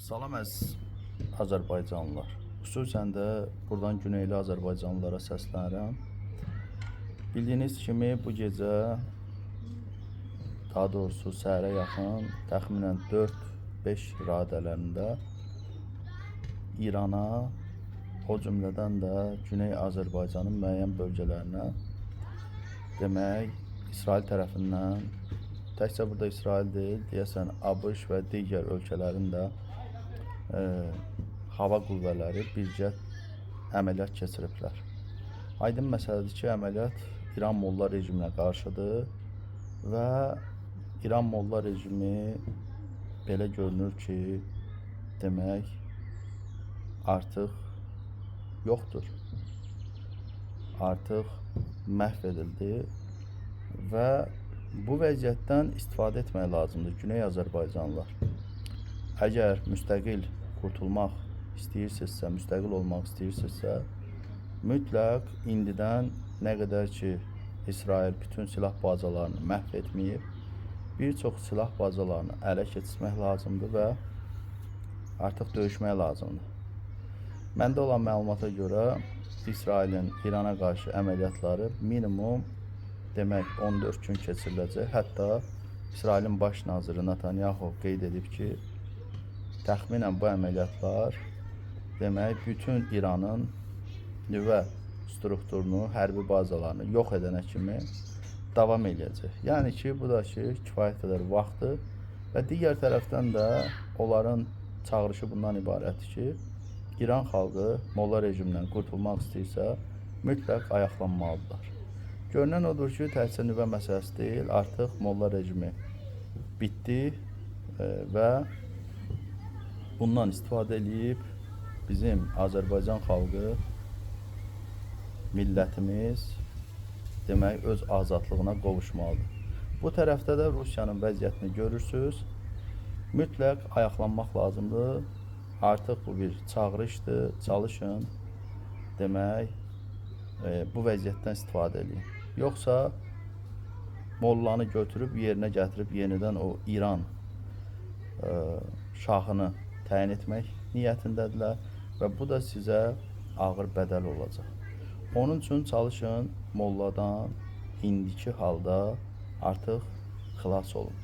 Salam əziz Azərbaycanlılar. Xüsusən də buradan güneyli Azərbaycanlılara səslənirəm. Bildiyiniz kimi bu gecə, daha doğrusu səhərə yaxın təxminən 4-5 radələrində İrana, o cümlədən də Güney Azərbaycanın müəyyən bölgələrinə demək İsrail tərəfindən, təkcə burada İsrail deyil, deyəsən ABŞ və digər ölkələrin də hava qüvvələri birgə əməliyyat keçiriblər. Aydın məsələdir ki, əməliyyat İran Molla rejiminə qarşıdır və İran Molla rejimi belə görünür ki, demək artıq yoxdur. Artıq məhv edildi və bu vəziyyətdən istifadə etmək lazımdır Güney Azərbaycanlılar. Əgər müstəqil qurtulmaq istəyirsinizsə, müstəqil olmaq istəyirsinizsə, mütləq indidən nə qədər ki, İsrail bütün silah bazalarını məhv etməyib, bir çox silah bazalarını ələ keçirmək lazımdır və artıq döyüşmək lazımdır. Məndə olan məlumata görə İsrailin İrana qarşı əməliyyatları minimum demək 14 gün keçiriləcək. Hətta İsrailin baş naziri Netanyahu qeyd edib ki, təxminən bu əməliyyatlar demək bütün İranın nüvə strukturunu, hərbi bazalarını yox edənə kimi davam edəcək. Yəni ki, bu da ki, kifayət qədər vaxtdır və digər tərəfdən də onların çağırışı bundan ibarətdir ki, İran xalqı Molla rejimindən qurtulmaq istəyirsə, mütləq ayaqlanmalıdırlar. Görünən odur ki, təkcə nüvə məsələsi deyil, artıq Molla rejimi bitdi və bundan istifadə edib bizim Azərbaycan xalqı, millətimiz demək öz azadlığına qovuşmalıdır. Bu tərəfdə də Rusiyanın vəziyyətini görürsünüz. Mütləq ayaqlanmaq lazımdır. Artıq bu bir çağırışdır. Çalışın demək bu vəziyyətdən istifadə edin. Yoxsa Mollanı götürüb yerinə gətirib yenidən o İran şahını təyin etmək niyyətindədirlər və bu da sizə ağır bədəl olacaq. Onun üçün çalışın Molladan indiki halda artıq xilas olun.